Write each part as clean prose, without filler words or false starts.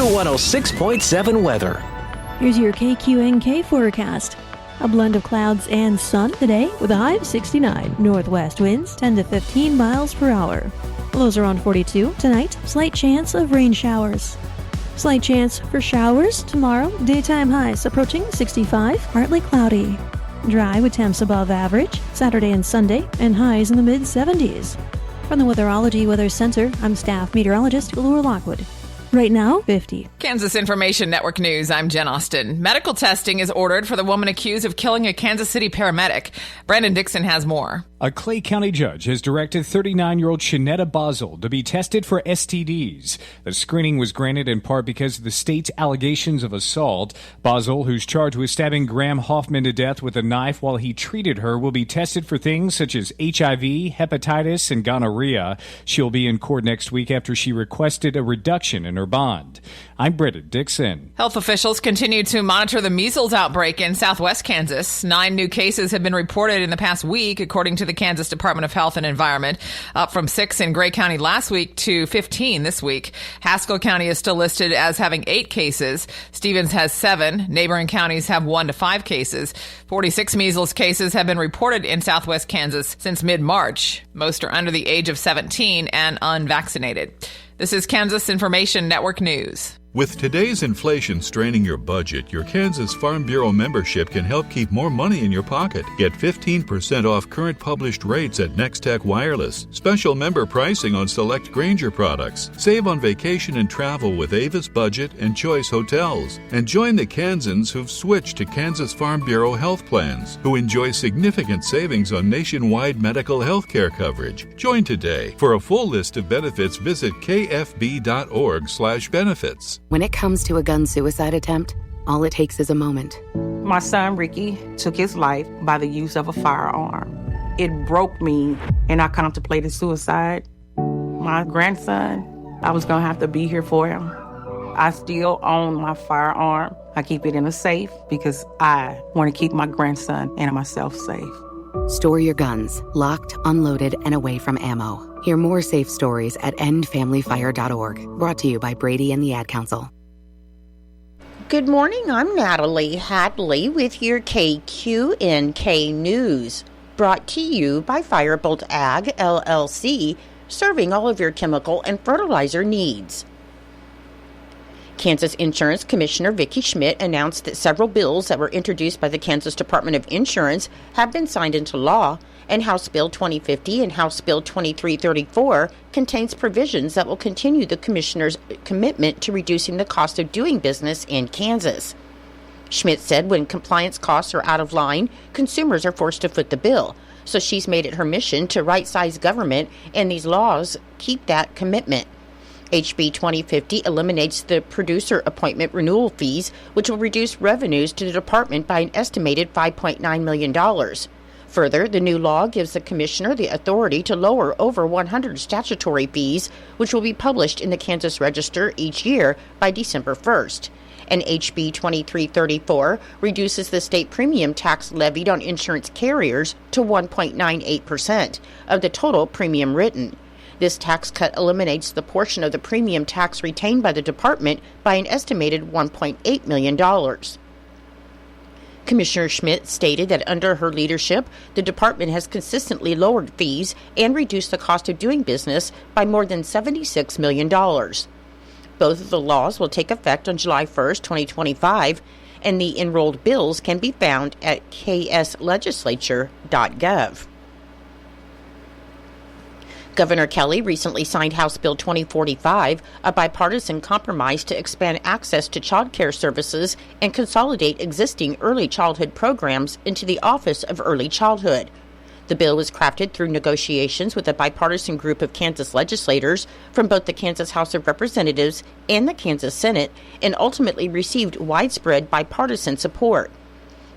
your 106.7 weather. Here's your KQNK forecast. A blend of clouds and sun today with a high of 69. Northwest winds 10 to 15 miles per hour. Lows around 42. Tonight, slight chance of rain showers. Slight chance for showers tomorrow. Daytime highs approaching 65. Partly cloudy. Dry with temps above average. Saturday and Sunday, and highs in the mid-70s. From the Weatherology Weather Center, I'm staff meteorologist Laura Lockwood. Right now, 50. Kansas Information Network News, I'm Jen Austin. Medical testing is ordered for the woman accused of killing a Kansas City paramedic. Brandon Dixon has more. A Clay County judge has directed 39-year-old Shanetta Basel to be tested for STDs. The screening was granted in part because of the state's allegations of assault. Basel, who's charged with stabbing Graham Hoffman to death with a knife while he treated her, will be tested for things such as HIV, hepatitis, and gonorrhea. She'll be in court next week after she requested a reduction in her bond. I'm Brendan Dixon. Health officials continue to monitor the measles outbreak in southwest Kansas. 9 new cases have been reported in the past week, according to the Kansas Department of Health and Environment, up from 6 in Gray County last week to 15 this week. Haskell County is still listed as having 8 cases. Stevens has 7. Neighboring counties have 1 to 5 cases. 46 measles cases have been reported in southwest Kansas since mid-March. Most are under the age of 17 and unvaccinated. This is Kansas Information Network News. With today's inflation straining your budget, your Kansas Farm Bureau membership can help keep more money in your pocket. Get 15% off current published rates at Nextech Wireless. Special member pricing on select Grainger products. Save on vacation and travel with Avis Budget and Choice Hotels. And join the Kansans who've switched to Kansas Farm Bureau health plans, who enjoy significant savings on nationwide medical health care coverage. Join today. For a full list of benefits, visit kfb.org/benefits. When it comes to a gun suicide attempt, all it takes is a moment. My son, Ricky, took his life by the use of a firearm. It broke me, and I contemplated suicide. My grandson, I was going to have to be here for him. I still own my firearm. I keep it in a safe because I want to keep my grandson and myself safe. Store your guns, locked, unloaded, and away from ammo. Hear more safe stories at endfamilyfire.org. Brought to you by Brady and the Ad Council. Good morning, I'm Natalie Hadley with your KQNK News. Brought to you by Firebolt Ag, LLC, serving all of your chemical and fertilizer needs. Kansas Insurance Commissioner Vicki Schmidt announced that several bills that were introduced by the Kansas Department of Insurance have been signed into law, and House Bill 2050 and House Bill 2334 contains provisions that will continue the Commissioner's commitment to reducing the cost of doing business in Kansas. Schmidt said when compliance costs are out of line, consumers are forced to foot the bill, so she's made it her mission to right-size government, and these laws keep that commitment. HB 2050 eliminates the producer appointment renewal fees, which will reduce revenues to the department by an estimated $5.9 million. Further, the new law gives the commissioner the authority to lower over 100 statutory fees, which will be published in the Kansas Register each year by December 1st. And HB 2334 reduces the state premium tax levied on insurance carriers to 1.98% of the total premium written. This tax cut eliminates the portion of the premium tax retained by the department by an estimated $1.8 million. Commissioner Schmidt stated that under her leadership, the department has consistently lowered fees and reduced the cost of doing business by more than $76 million. Both of the laws will take effect on July 1st, 2025, and the enrolled bills can be found at kslegislature.gov. Governor Kelly recently signed House Bill 2045, a bipartisan compromise to expand access to child care services and consolidate existing early childhood programs into the Office of Early Childhood. The bill was crafted through negotiations with a bipartisan group of Kansas legislators from both the Kansas House of Representatives and the Kansas Senate, and ultimately received widespread bipartisan support.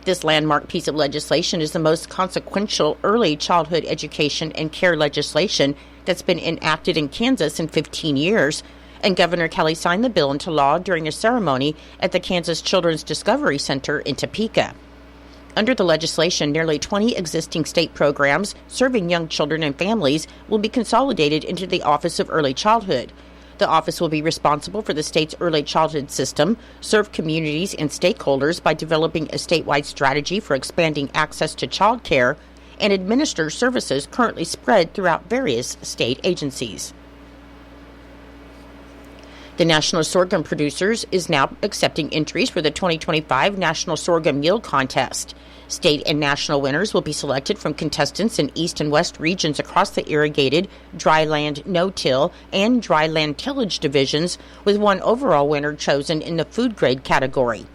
This landmark piece of legislation is the most consequential early childhood education and care legislation that's been enacted in Kansas in 15 years, and Governor Kelly signed the bill into law during a ceremony at the Kansas Children's Discovery Center in Topeka. Under the legislation, nearly 20 existing state programs serving young children and families will be consolidated into the Office of Early Childhood. The office will be responsible for the state's early childhood system, serve communities and stakeholders by developing a statewide strategy for expanding access to child care, and administer services currently spread throughout various state agencies. The National Sorghum Producers is now accepting entries for the 2025 National Sorghum Yield Contest. State and national winners will be selected from contestants in east and west regions across the irrigated, dryland no-till, and dryland tillage divisions, with one overall winner chosen in the food grade category.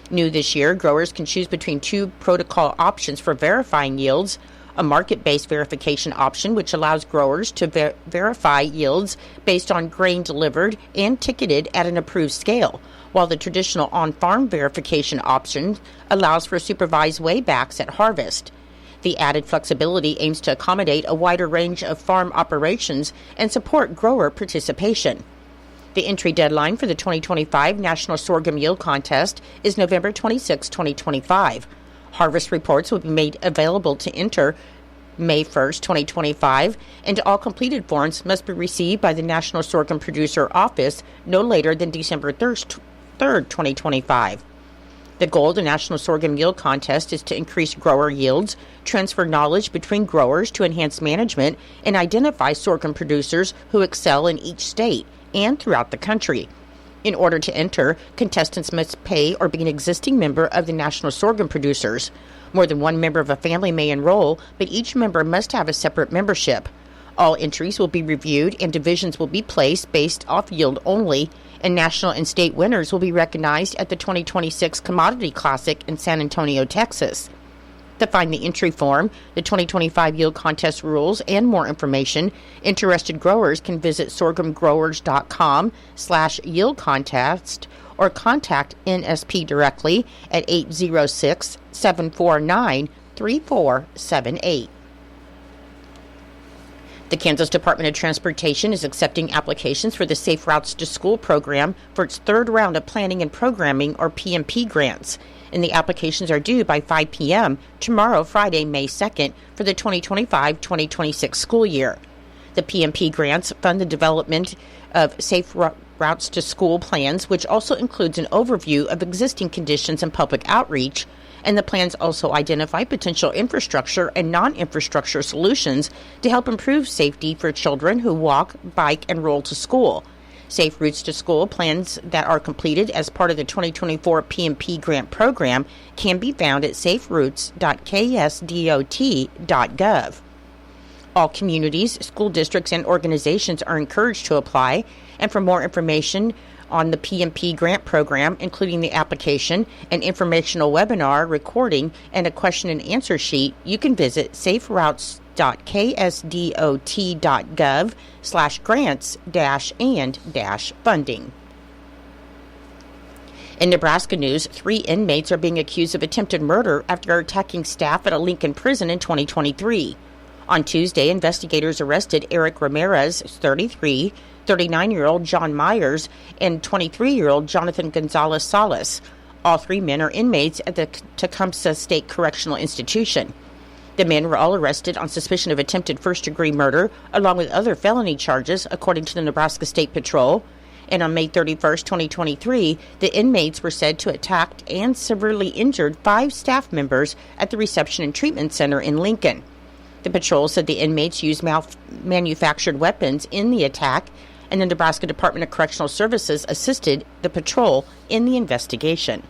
New this year, growers can choose between two protocol options for verifying yields: a market-based verification option, which allows growers to verify yields based on grain delivered and ticketed at an approved scale, while the traditional on-farm verification option allows for supervised weigh-backs at harvest. The added flexibility aims to accommodate a wider range of farm operations and support grower participation. The entry deadline for the 2025 National Sorghum Yield Contest is November 26, 2025. Harvest reports will be made available to enter May 1, 2025, and all completed forms must be received by the National Sorghum Producer Office no later than December 3rd, 2025. The goal of the National Sorghum Yield Contest is to increase grower yields, transfer knowledge between growers to enhance management, and identify sorghum producers who excel in each state and throughout the country. In order to enter, contestants must pay or be an existing member of the National Sorghum Producers. More than one member of a family may enroll, but each member must have a separate membership. All entries will be reviewed and divisions will be placed based off yield only, and national and state winners will be recognized at the 2026 Commodity Classic in San Antonio, Texas. To find the entry form, the 2025 Yield Contest rules, and more information, interested growers can visit sorghumgrowers.com/yield contest or contact NSP directly at 806-749-3478. The Kansas Department of Transportation is accepting applications for the Safe Routes to School program for its third round of Planning and Programming, or PMP, grants, and the applications are due by 5 p.m. tomorrow, Friday, May 2nd, for the 2025-2026 school year. The PMP grants fund the development of Safe Routes to School plans, which also includes an overview of existing conditions and public outreach, and the plans also identify potential infrastructure and non-infrastructure solutions to help improve safety for children who walk, bike, and roll to school. Safe Routes to School plans that are completed as part of the 2024 PMP grant program can be found at saferoutes.ksdot.gov. All communities, school districts, and organizations are encouraged to apply, and for more information on the PMP grant program, including the application, an informational webinar recording, and a question and answer sheet, you can visit saferoutes.ksdot.gov/grants-and-funding. In Nebraska news, 3 inmates are being accused of attempted murder after attacking staff at a Lincoln prison in 2023. On Tuesday, investigators arrested Eric Ramirez, 33, 39-year-old John Myers, and 23-year-old Jonathan Gonzalez Salas. All 3 men are inmates at the Tecumseh State Correctional Institution. The men were all arrested on suspicion of attempted first-degree murder, along with other felony charges, according to the Nebraska State Patrol. And on May 31, 2023, the inmates were said to have attacked and severely injured 5 staff members at the Reception and Treatment Center in Lincoln. The patrol said the inmates used manufactured weapons in the attack, and the Nebraska Department of Correctional Services assisted the patrol in the investigation.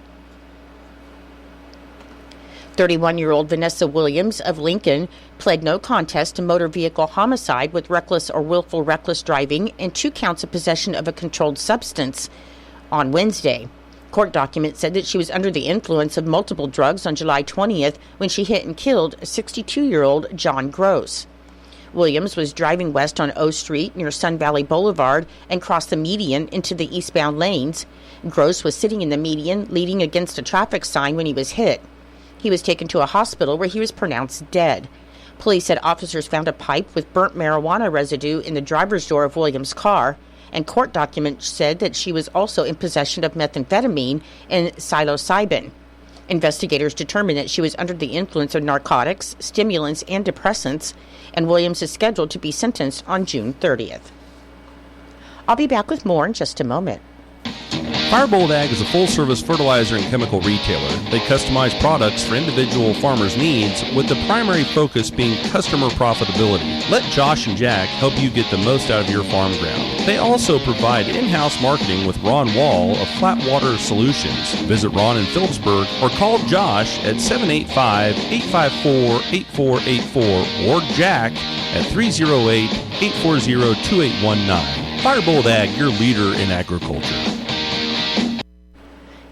31-year-old Vanessa Williams of Lincoln pled no contest to motor vehicle homicide with reckless or willful reckless driving and 2 counts of possession of a controlled substance on Wednesday. Court documents said that she was under the influence of multiple drugs on July 20th when she hit and killed 62-year-old John Gross. Williams was driving west on O Street near Sun Valley Boulevard and crossed the median into the eastbound lanes. Gross was sitting in the median, leaning against a traffic sign when he was hit. He was taken to a hospital where he was pronounced dead. Police said officers found a pipe with burnt marijuana residue in the driver's door of Williams' car, and court documents said that she was also in possession of methamphetamine and psilocybin. Investigators determined that she was under the influence of narcotics, stimulants, and depressants, and Williams is scheduled to be sentenced on June 30th. I'll be back with more in just a moment. Firebolt Ag is a full-service fertilizer and chemical retailer. They customize products for individual farmers' needs, with the primary focus being customer profitability. Let Josh and Jack help you get the most out of your farm ground. They also provide in-house marketing with Ron Wall of Flatwater Solutions. Visit Ron in Phillipsburg or call Josh at 785-854-8484 or Jack at 308-840-2819. Firebolt Ag, your leader in agriculture.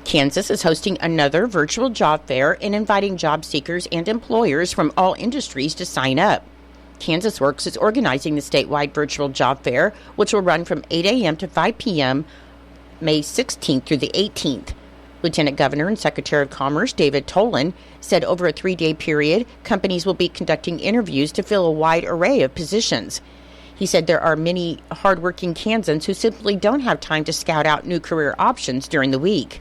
Kansas is hosting another virtual job fair and inviting job seekers and employers from all industries to sign up. Kansas Works is organizing the statewide virtual job fair, which will run from 8 a.m. to 5 p.m. May 16th through the 18th. Lieutenant Governor and Secretary of Commerce David Tolan said over a 3-day period, companies will be conducting interviews to fill a wide array of positions. He said there are many hardworking Kansans who simply don't have time to scout out new career options during the week.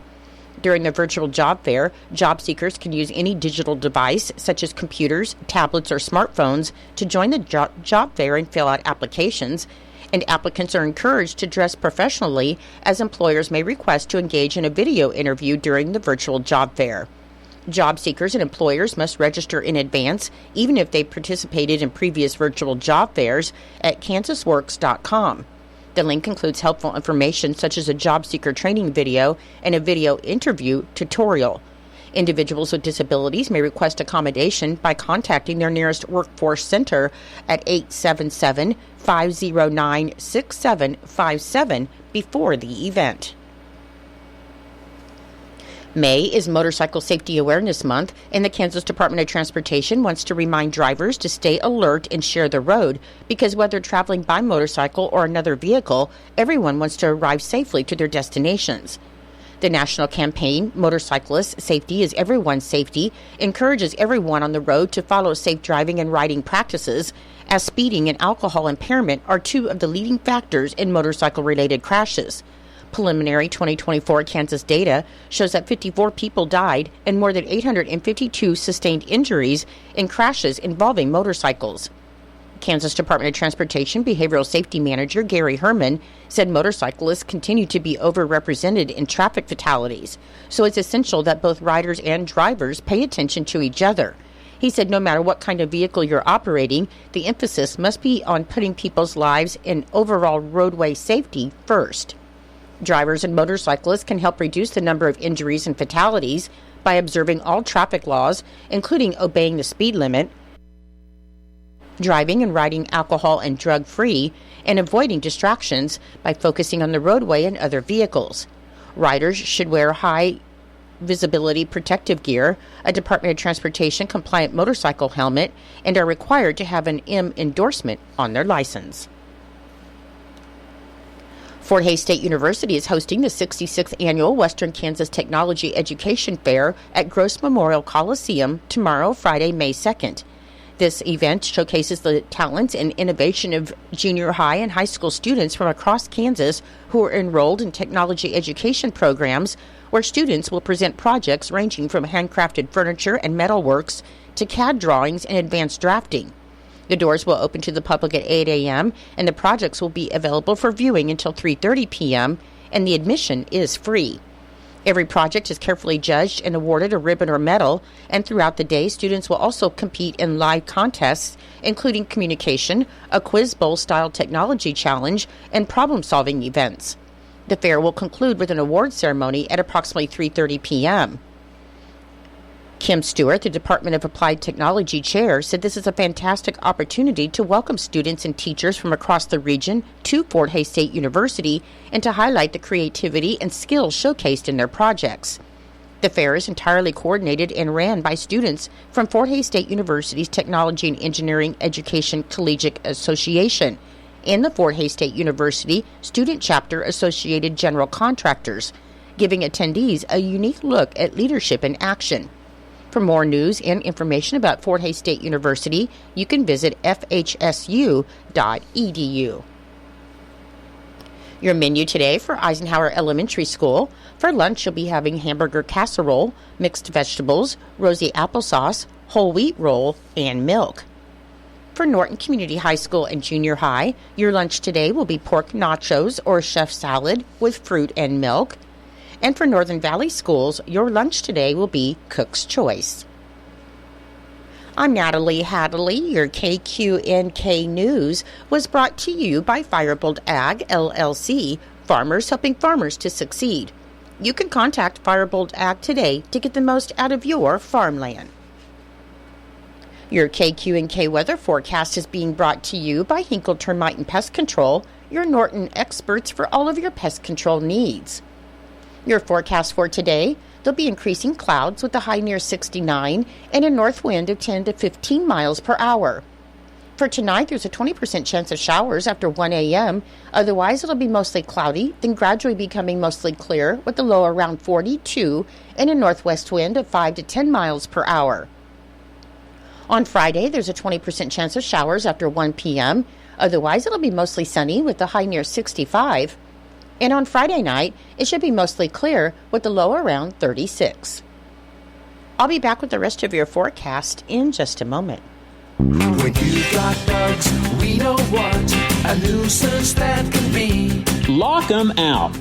During the virtual job fair, job seekers can use any digital device, such as computers, tablets, or smartphones, to join the job fair and fill out applications, and applicants are encouraged to dress professionally, as employers may request to engage in a video interview during the virtual job fair. Job seekers and employers must register in advance, even if they participated in previous virtual job fairs, at kansasworks.com. The link includes helpful information such as a job seeker training video and a video interview tutorial. Individuals with disabilities may request accommodation by contacting their nearest workforce center at 877-509-6757 before the event. May is Motorcycle Safety Awareness Month, and the Kansas Department of Transportation wants to remind drivers to stay alert and share the road, because whether traveling by motorcycle or another vehicle, everyone wants to arrive safely to their destinations. The national campaign, Motorcyclist Safety is Everyone's Safety, encourages everyone on the road to follow safe driving and riding practices, as speeding and alcohol impairment are two of the leading factors in motorcycle-related crashes. Preliminary 2024 Kansas data shows that 54 people died and more than 852 sustained injuries in crashes involving motorcycles. Kansas Department of Transportation Behavioral Safety Manager Gary Herman said motorcyclists continue to be overrepresented in traffic fatalities, so it's essential that both riders and drivers pay attention to each other. He said no matter what kind of vehicle you're operating, the emphasis must be on putting people's lives and overall roadway safety first. Drivers and motorcyclists can help reduce the number of injuries and fatalities by observing all traffic laws, including obeying the speed limit, driving and riding alcohol and drug-free, and avoiding distractions by focusing on the roadway and other vehicles. Riders should wear high-visibility protective gear, a Department of Transportation compliant motorcycle helmet, and are required to have an M endorsement on their license. Fort Hays State University is hosting the 66th Annual Western Kansas Technology Education Fair at Gross Memorial Coliseum tomorrow, Friday, May 2nd. This event showcases the talents and innovation of junior high and high school students from across Kansas who are enrolled in technology education programs, where students will present projects ranging from handcrafted furniture and metalworks to CAD drawings and advanced drafting. The doors will open to the public at 8 a.m., and the projects will be available for viewing until 3:30 p.m., and the admission is free. Every project is carefully judged and awarded a ribbon or medal, and throughout the day, students will also compete in live contests, including communication, a quiz bowl-style technology challenge, and problem-solving events. The fair will conclude with an award ceremony at approximately 3:30 p.m. Kim Stewart, the Department of Applied Technology chair, said this is a fantastic opportunity to welcome students and teachers from across the region to Fort Hays State University and to highlight the creativity and skills showcased in their projects. The fair is entirely coordinated and ran by students from Fort Hays State University's Technology and Engineering Education Collegiate Association and the Fort Hays State University Student Chapter Associated General Contractors, giving attendees a unique look at leadership in action. For more news and information about Fort Hays State University, you can visit fhsu.edu. Your menu today for Eisenhower Elementary School. For lunch, you'll be having hamburger casserole, mixed vegetables, rosy applesauce, whole wheat roll, and milk. For Norton Community High School and Junior High, your lunch today will be pork nachos or chef salad with fruit and milk. And for Northern Valley Schools, your lunch today will be Cook's Choice. I'm Natalie Hadley. Your KQNK News was brought to you by Firebolt Ag, LLC, farmers helping farmers to succeed. You can contact Firebolt Ag today to get the most out of your farmland. Your KQNK weather forecast is being brought to you by Hinkle Termite and Pest Control, your Norton experts for all of your pest control needs. Your forecast for today, there'll be increasing clouds with a high near 69 and a north wind of 10 to 15 miles per hour. For tonight, there's a 20% chance of showers after 1 a.m. Otherwise, it'll be mostly cloudy, then gradually becoming mostly clear with a low around 42 and a northwest wind of 5 to 10 miles per hour. On Friday, there's a 20% chance of showers after 1 p.m. Otherwise, it'll be mostly sunny with a high near 65. And on Friday night, it should be mostly clear with a low around 36. I'll be back with the rest of your forecast in just a moment. When you got bugs, we know what a nuisance that can be. Lock 'em out.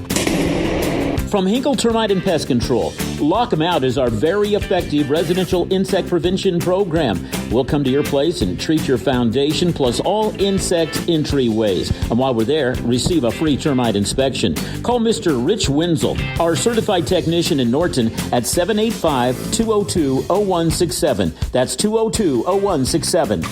From Hinkle Termite and Pest Control, Lock 'em Out is our very effective residential insect prevention program. We'll come to your place and treat your foundation plus all insect entryways. And while we're there, receive a free termite inspection. Call Mr. Rich Wenzel, our certified technician in Norton, at 785-202-0167. That's 202-0167.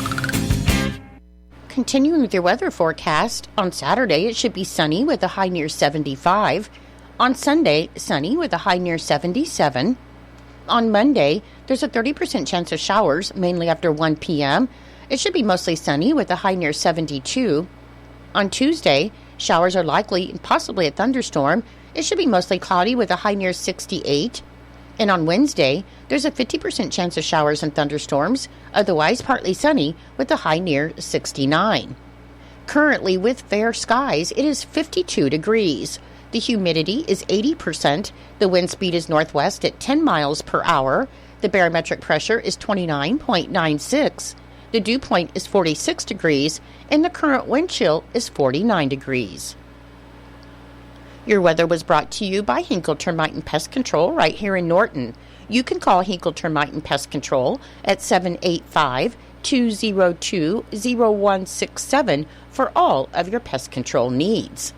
Continuing with your weather forecast, on Saturday it should be sunny with a high near 75. On Sunday, sunny with a high near 77. On Monday, there's a 30% chance of showers, mainly after 1 p.m. It should be mostly sunny with a high near 72. On Tuesday, showers are likely and possibly a thunderstorm. It should be mostly cloudy with a high near 68. And on Wednesday, there's a 50% chance of showers and thunderstorms, otherwise partly sunny with a high near 69. Currently, with fair skies, it is 52 degrees. The humidity is 80%. The wind speed is northwest at 10 miles per hour. The barometric pressure is 29.96. The dew point is 46 degrees, and the current wind chill is 49 degrees. Your weather was brought to you by Hinkle Termite and Pest Control right here in Norton. You can call Hinkle Termite and Pest Control at 785-202-0167 for all of your pest control needs.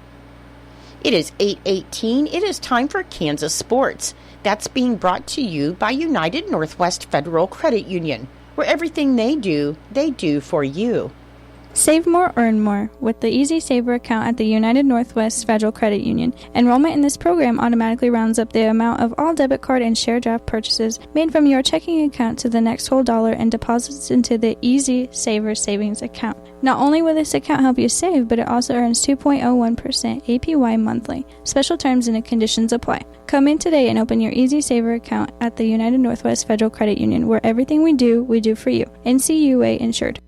It is 8:18. It is time for Kansas Sports. That's being brought to you by United Northwest Federal Credit Union, where everything they do for you. Save more, earn more with the Easy Saver account at the United Northwest Federal Credit Union. Enrollment in this program automatically rounds up the amount of all debit card and share draft purchases made from your checking account to the next whole dollar and deposits into the Easy Saver savings account. Not only will this account help you save, but it also earns 2.01% APY monthly. Special terms and conditions apply. Come in today and open your Easy Saver account at the United Northwest Federal Credit Union, where everything we do for you. NCUA insured.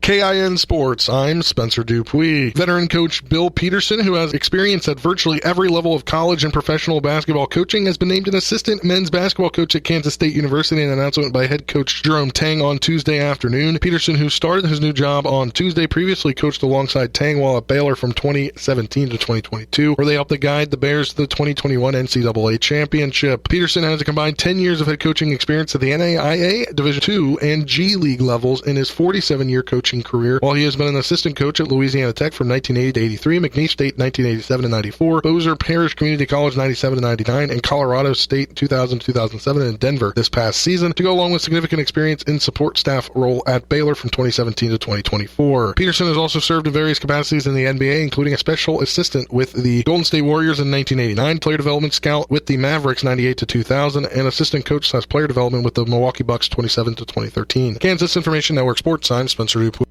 KIN Sports, I'm Spencer Dupuis. Veteran coach Bill Peterson, who has experience at virtually every level of college and professional basketball coaching, has been named an assistant men's basketball coach at Kansas State University, an announcement by head coach Jerome Tang on Tuesday afternoon. Peterson, who started his new job on Tuesday, previously coached alongside Tang while at Baylor from 2017 to 2022, where they helped to guide the Bears to the 2021 NCAA championship. Peterson has a combined 10 years of head coaching experience at the NAIA Division II and G League levels in his 47-year coaching career, while he has been an assistant coach at Louisiana Tech from 1980 to 83, McNeese State 1987 to 94, Bossier Parish Community College 97 to 99, and Colorado State 2000 to 2007, and Denver this past season, to go along with significant experience in support staff role at Baylor from 2017 to 2024. Peterson has also served in various capacities in the NBA, including a special assistant with the Golden State Warriors in 1989, player development scout with the Mavericks 98 to 2000, and assistant coach / player development with the Milwaukee Bucks 27 to 2013. Kansas Information Network Sports, I'm Spencer Dupuis.